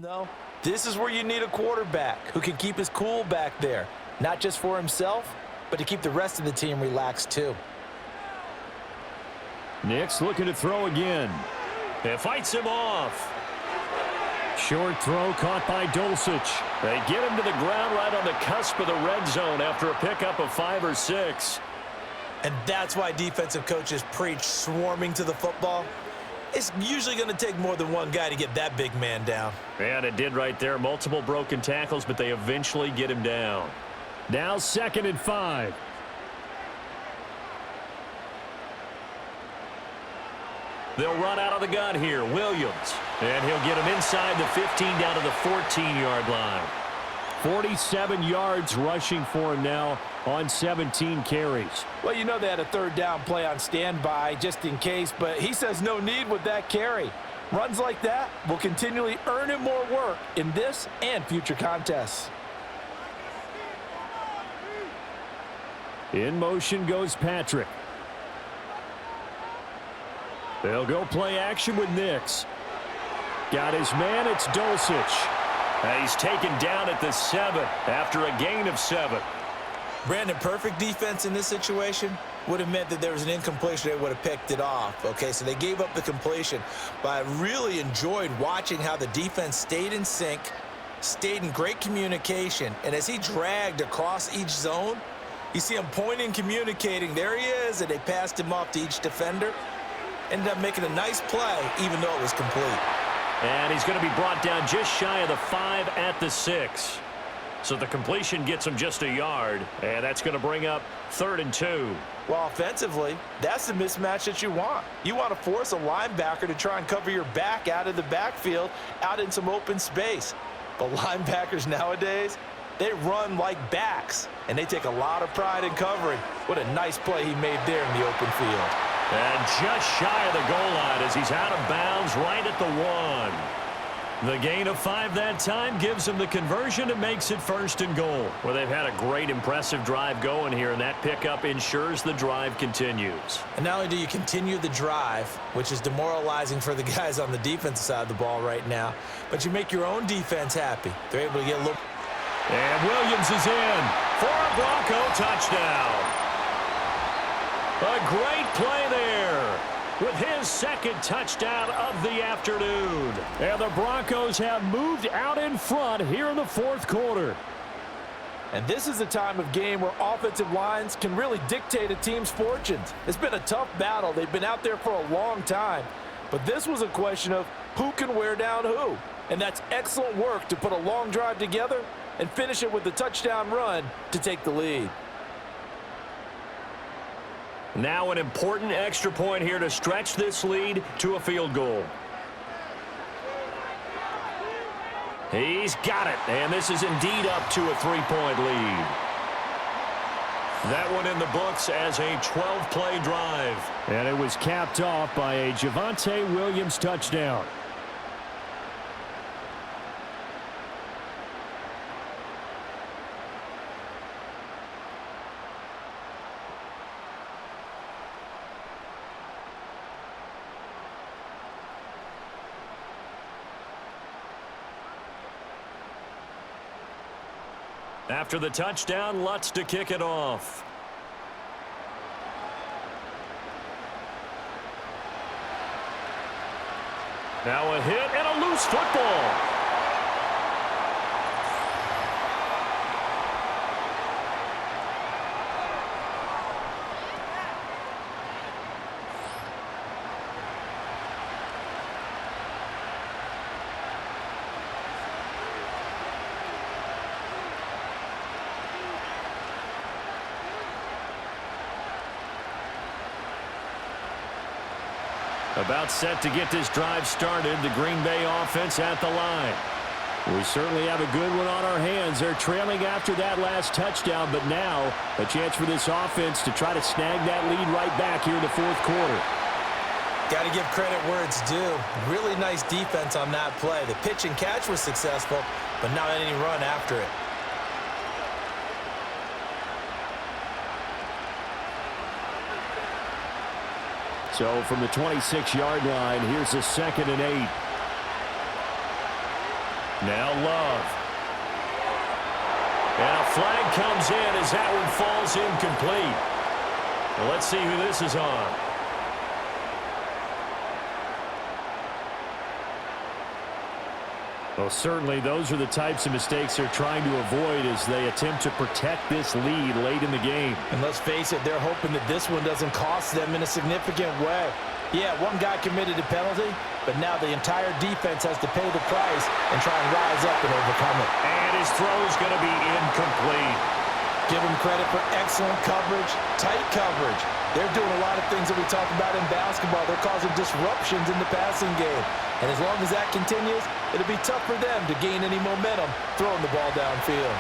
No, this is where you need a quarterback who can keep his cool back there, not just for himself, but to keep the rest of the team relaxed too. Nick's looking to throw again. It fights him off. Short throw caught by Dulcich. They get him to the ground right on the cusp of the red zone after a pickup of 5 or 6. And that's why defensive coaches preach swarming to the football. It's usually going to take more than one guy to get that big man down. And it did right there. Multiple broken tackles, but they eventually get him down. Now 2nd and 5. They'll run out of the gun here. Williams. And he'll get him inside the 15 down to the 14-yard line. 47 yards rushing for him now on 17 carries. Well, you know they had a 3rd down play on standby just in case, but he says no need with that carry. Runs like that will continually earn him more work in this and future contests. In motion goes Patrick. They'll go play action with Nix. Got his man, it's Dulcich. He's taken down at the 7 after a gain of 7. Brandon, perfect defense in this situation would have meant that there was an incompletion. They would have picked it off. Okay, so they gave up the completion. But I really enjoyed watching how the defense stayed in sync, stayed in great communication, and as he dragged across each zone, you see him pointing, communicating. There he is, and they passed him off to each defender. Ended up making a nice play, even though it was complete. And he's going to be brought down just shy of the 5 at the 6. So the completion gets him just a yard, and that's going to bring up 3rd and 2. Well, offensively, that's the mismatch that you want. You want to force a linebacker to try and cover your back out of the backfield, out in some open space. But linebackers nowadays, they run like backs, and they take a lot of pride in covering. What a nice play he made there in the open field. And just shy of the goal line as he's out of bounds right at the 1. The gain of 5 that time gives him the conversion and makes it 1st and goal. Well, they've had a great, impressive drive going here, and that pickup ensures the drive continues. And not only do you continue the drive, which is demoralizing for the guys on the defensive side of the ball right now, but you make your own defense happy. They're able to get a little... And Williams is in for a Bronco touchdown. A great play there with his 2nd touchdown of the afternoon. And the Broncos have moved out in front here in the 4th quarter. And this is a time of game where offensive lines can really dictate a team's fortunes. It's been a tough battle. They've been out there for a long time. But this was a question of who can wear down who. And that's excellent work to put a long drive together and finish it with a touchdown run to take the lead. Now an important extra point here to stretch this lead to a field goal. He's got it, and this is indeed up to a 3-point lead. That one in the books as a 12-play drive. And it was capped off by a Javonte Williams touchdown. After the touchdown, Lutz to kick it off. Now a hit and a loose football. About set to get this drive started, the Green Bay offense at the line. We certainly have a good one on our hands. They're trailing after that last touchdown, but now a chance for this offense to try to snag that lead right back here in the 4th quarter. Got to give credit where it's due. Really nice defense on that play. The pitch and catch was successful, but not any run after it. So from the 26-yard line, here's a 2nd and 8. Now Love. And a flag comes in as that one falls incomplete. Well, let's see who this is on. Well, certainly those are the types of mistakes they're trying to avoid as they attempt to protect this lead late in the game. And let's face it, they're hoping that this one doesn't cost them in a significant way. Yeah, one guy committed a penalty, but now the entire defense has to pay the price and try and rise up and overcome it. And his throw is going to be incomplete. Give him credit for excellent coverage, tight coverage. They're doing a lot of things that we talk about in basketball. They're causing disruptions in the passing game. And as long as that continues, it'll be tough for them to gain any momentum throwing the ball downfield.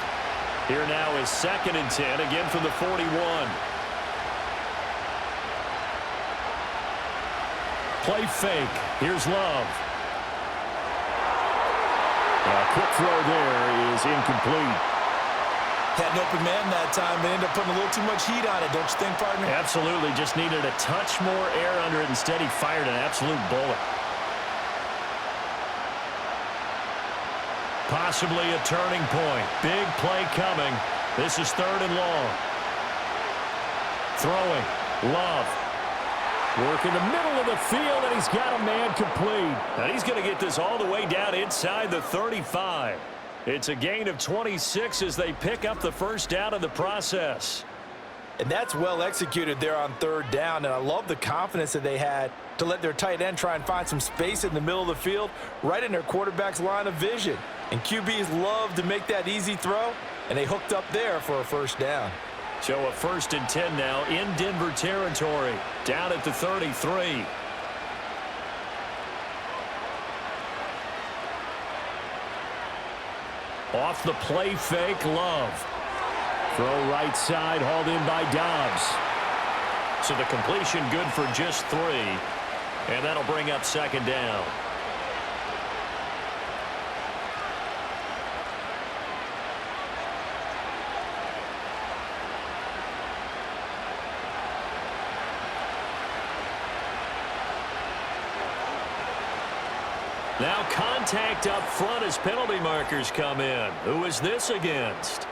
Here now is 2nd and 10, again from the 41. Play fake. Here's Love. A quick throw there is incomplete. Had an open man that time, but ended up putting a little too much heat on it, don't you think, partner? Absolutely. Just needed a touch more air under it. Instead, he fired an absolute bullet. Possibly a turning point. Big play coming. This is 3rd and long. Throwing. Love. Work in the middle of the field, and he's got a man complete. And he's going to get this all the way down inside the 35. It's a gain of 26 as they pick up the first down in the process. And that's well executed there on 3rd down, and I love the confidence that they had to let their tight end try and find some space in the middle of the field, right in their quarterback's line of vision. And QBs love to make that easy throw, and they hooked up there for a first down. So a 1st and 10 now in Denver territory, down at the 33. Off the play fake, Love. Throw right side, hauled in by Dobbs. So the completion good for just 3. And that'll bring up 2nd down. Now contact up front as penalty markers come in. Who is this against?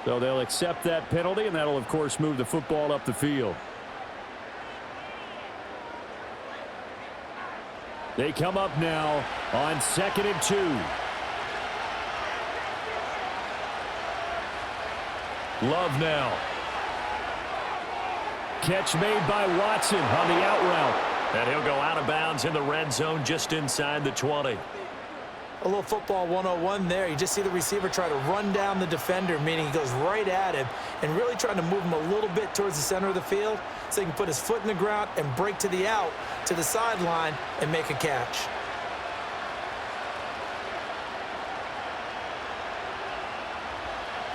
So they'll accept that penalty, and that'll, of course, move the football up the field. They come up now on 2nd and 2. Love now. Catch made by Watson on the out route. And he'll go out of bounds in the red zone just inside the 20. A little football 101 there. You just see the receiver try to run down the defender, meaning he goes right at him and really trying to move him a little bit towards the center of the field so he can put his foot in the ground and break to the out, to the sideline, and make a catch.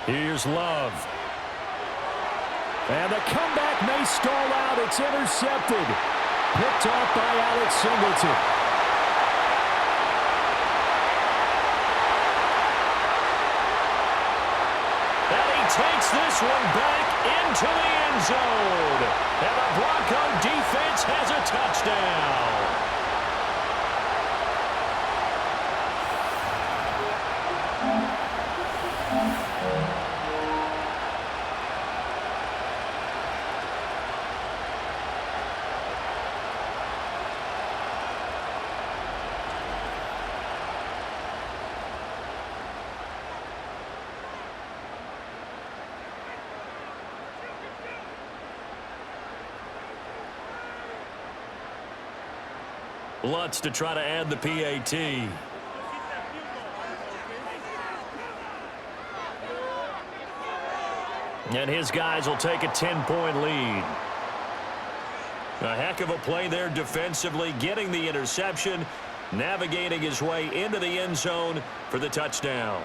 Here's Love. And the comeback may stall out. It's intercepted. Picked off by Alex Singleton. And he takes this one back into the end zone. And the Bronco defense has a touchdown. Lutz to try to add the PAT. And his guys will take a 10-point lead. A heck of a play there defensively, getting the interception, navigating his way into the end zone for the touchdown.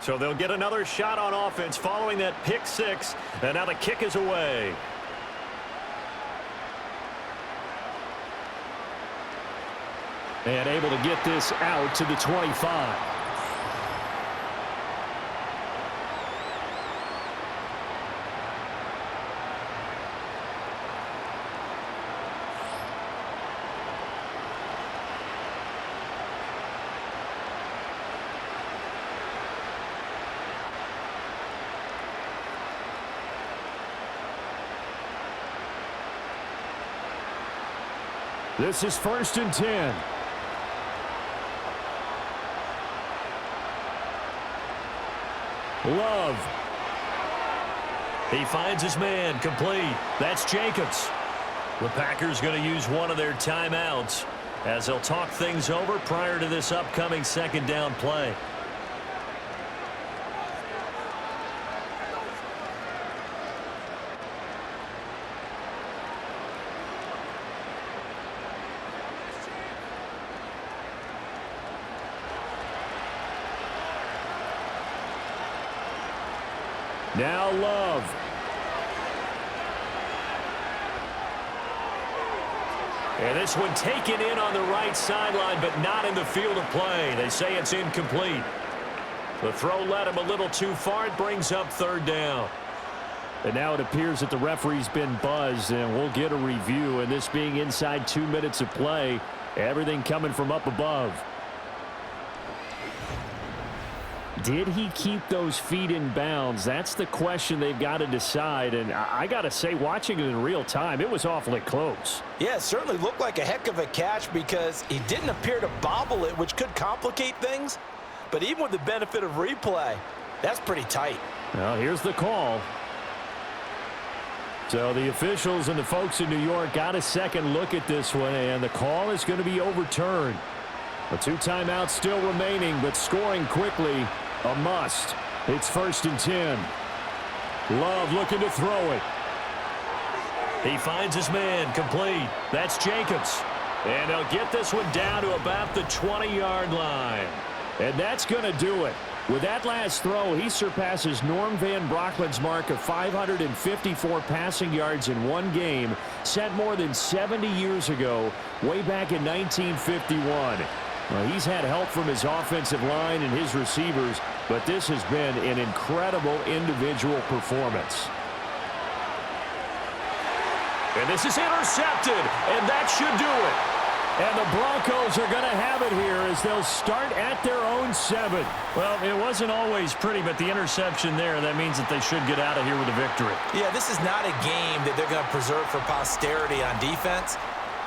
So they'll get another shot on offense following that pick six, and now the kick is away. And able to get this out to the 25. This is 1st and 10. Love. He finds his man, complete. That's Jacobs. The Packers going to use one of their timeouts as they'll talk things over prior to this upcoming second down play. Now Love. And this one taken in on the right sideline, but not in the field of play. They say it's incomplete. The throw led him a little too far. It brings up 3rd down. And now it appears that the referee's been buzzed, and we'll get a review. And this being inside 2 minutes of play, everything coming from up above. Did he keep those feet in bounds? That's the question they've got to decide. And I got to say, watching it in real time, it was awfully close. Yeah, it certainly looked like a heck of a catch because he didn't appear to bobble it, which could complicate things. But even with the benefit of replay, that's pretty tight. Well, here's the call. So the officials and the folks in New York got a second look at this one, and the call is going to be overturned. The 2 timeouts still remaining, but scoring quickly, a must. It's 1st and 10. Love looking to throw it. He finds his man, complete. That's Jacobs. And they'll get this one down to about the 20-yard line. And that's going to do it. With that last throw, he surpasses Norm Van Brocklin's mark of 554 passing yards in one game, set more than 70 years ago, way back in 1951. Well, he's had help from his offensive line and his receivers, but this has been an incredible individual performance. And this is intercepted, and that should do it. And the Broncos are going to have it here as they'll start at their own 7. Well, it wasn't always pretty, but the interception there, that means that they should get out of here with a victory. Yeah, this is not a game that they're going to preserve for posterity on defense.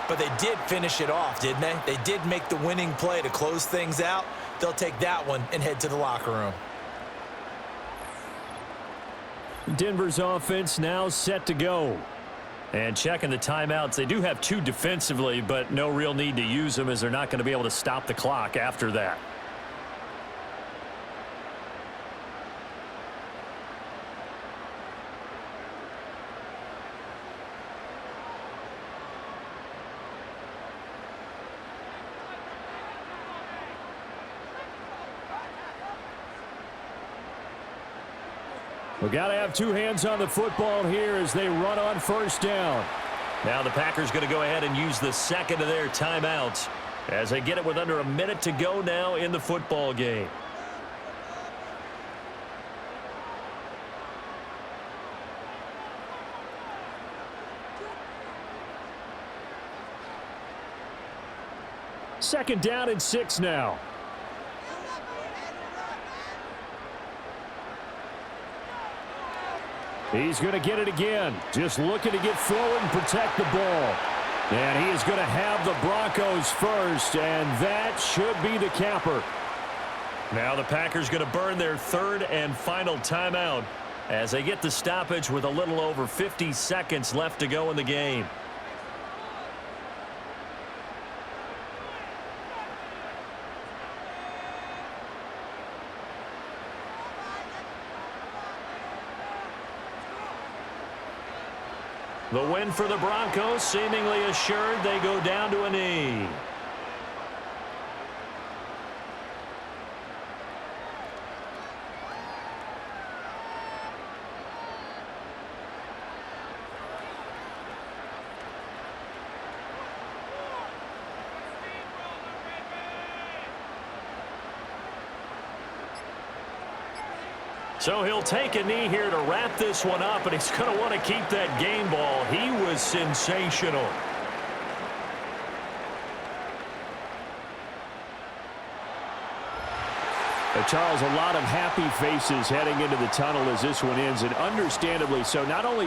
But they did finish it off, didn't they? They did make the winning play to close things out. They'll take that one and head to the locker room. Denver's offense now set to go. And checking the timeouts, they do have 2 defensively, but no real need to use them as they're not going to be able to stop the clock after that. We've got to have 2 hands on the football here as they run on 1st down. Now the Packers going to go ahead and use the second of their timeouts as they get it with under a minute to go now in the football game. Second down and 6 now. He's going to get it again. Just looking to get forward and protect the ball. And he is going to have the Broncos first, and that should be the capper. Now the Packers going to burn their 3rd and final timeout as they get the stoppage with a little over 50 seconds left to go in the game. The win for the Broncos seemingly assured. They go down to a knee. So he'll take a knee here to wrap this one up, and he's going to want to keep that game ball. He was sensational. Charles, a lot of happy faces heading into the tunnel as this one ends, and understandably so. Not only